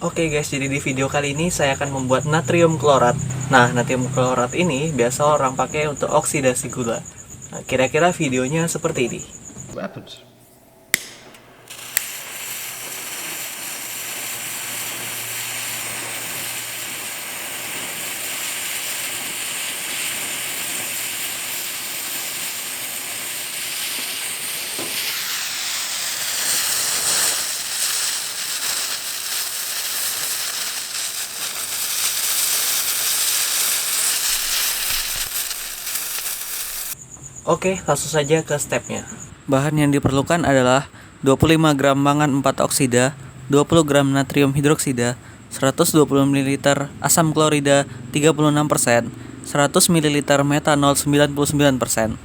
Oke guys, jadi di video kali ini saya akan membuat natrium klorat. Nah, natrium klorat ini biasa orang pakai untuk oksidasi gula. Nah, kira-kira videonya seperti ini. What happens? Oke, langsung saja ke stepnya. Bahan yang diperlukan adalah 25 gram mangan 4 oksida, 20 gram natrium hidroksida, 120 ml asam klorida 36%, 100 ml metanol 99%.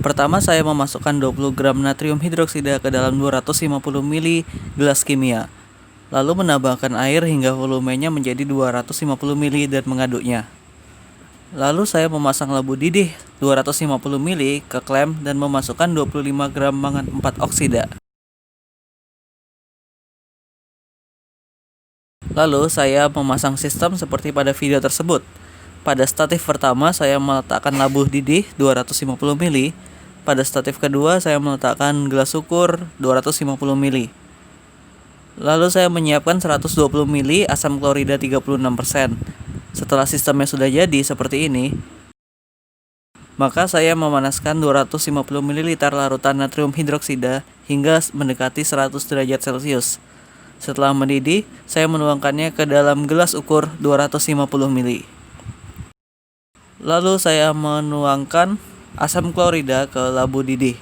Pertama saya memasukkan 20 gram natrium hidroksida ke dalam 250 ml gelas kimia. Lalu menambahkan air hingga volumenya menjadi 250 ml dan mengaduknya. Lalu saya memasang labu didih 250 ml ke klem dan memasukkan 25 gram mangan 4 oksida. Lalu saya memasang sistem seperti pada video tersebut. Pada statif pertama saya meletakkan labu didih 250 ml. Pada statif kedua saya meletakkan gelas ukur 250 ml. Lalu saya menyiapkan 120 ml asam klorida 36%. Setelah sistemnya sudah jadi seperti ini, maka saya memanaskan 250 ml larutan natrium hidroksida hingga mendekati 100 derajat Celcius. Setelah mendidih, saya menuangkannya ke dalam gelas ukur 250 ml. Lalu saya menuangkan asam klorida ke labu didih.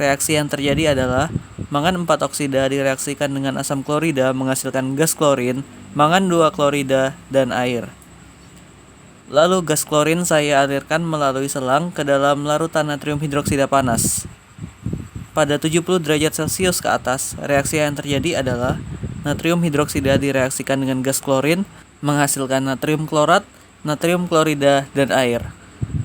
Reaksi yang terjadi adalah mangan 4 oksida direaksikan dengan asam klorida menghasilkan gas klorin, mangan 2 klorida, dan air. Lalu gas klorin saya alirkan melalui selang ke dalam larutan natrium hidroksida panas. Pada 70 derajat Celcius ke atas, reaksi yang terjadi adalah natrium hidroksida direaksikan dengan gas klorin menghasilkan natrium klorat, natrium klorida, dan air.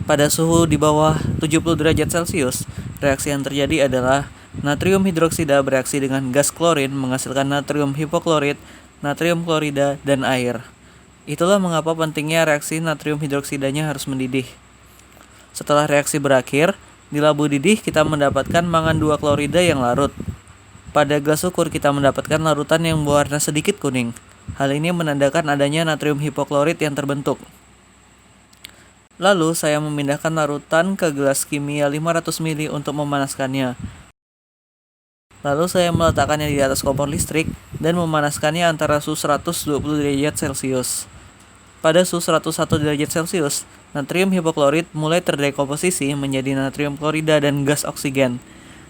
Pada suhu di bawah 70 derajat Celcius, reaksi yang terjadi adalah natrium hidroksida bereaksi dengan gas klorin menghasilkan natrium hipoklorit, natrium klorida, dan air. Itulah mengapa pentingnya reaksi natrium hidroksidanya harus mendidih. Setelah reaksi berakhir, di labu didih kita mendapatkan mangan 2 klorida yang larut. Pada gelas ukur kita mendapatkan larutan yang berwarna sedikit kuning. Hal ini menandakan adanya natrium hipoklorit yang terbentuk. Lalu saya memindahkan larutan ke gelas kimia 500 ml untuk memanaskannya. Lalu saya meletakkannya di atas kompor listrik dan memanaskannya antara suhu 120 derajat Celcius. Pada suhu 101 derajat Celcius, natrium hipoklorit mulai terdekomposisi menjadi natrium klorida dan gas oksigen.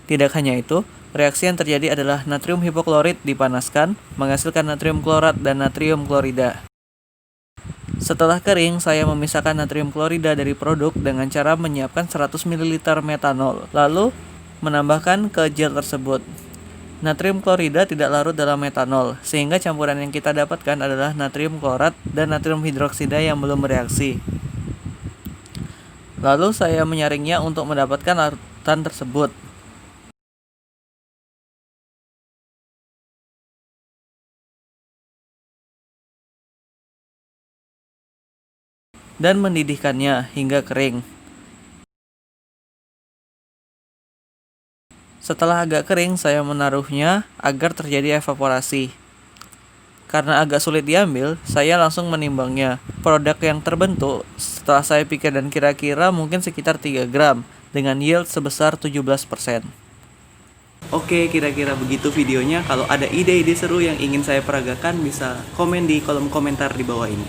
Tidak hanya itu, reaksi yang terjadi adalah natrium hipoklorit dipanaskan, menghasilkan natrium klorat dan natrium klorida. Setelah kering, saya memisahkan natrium klorida dari produk dengan cara menyiapkan 100 ml metanol, lalu menambahkan ke gel tersebut. Natrium klorida tidak larut dalam metanol, sehingga campuran yang kita dapatkan adalah natrium klorat dan natrium hidroksida yang belum bereaksi. Lalu saya menyaringnya untuk mendapatkan larutan tersebut. Dan mendidihkannya hingga kering. Setelah agak kering, saya menaruhnya agar terjadi evaporasi. Karena agak sulit diambil, saya langsung menimbangnya. Produk yang terbentuk setelah saya pikir dan kira-kira mungkin sekitar 3 gram dengan yield sebesar 17%. Oke, kira-kira begitu videonya. Kalau ada ide-ide seru yang ingin saya peragakan, bisa komen di kolom komentar di bawah ini.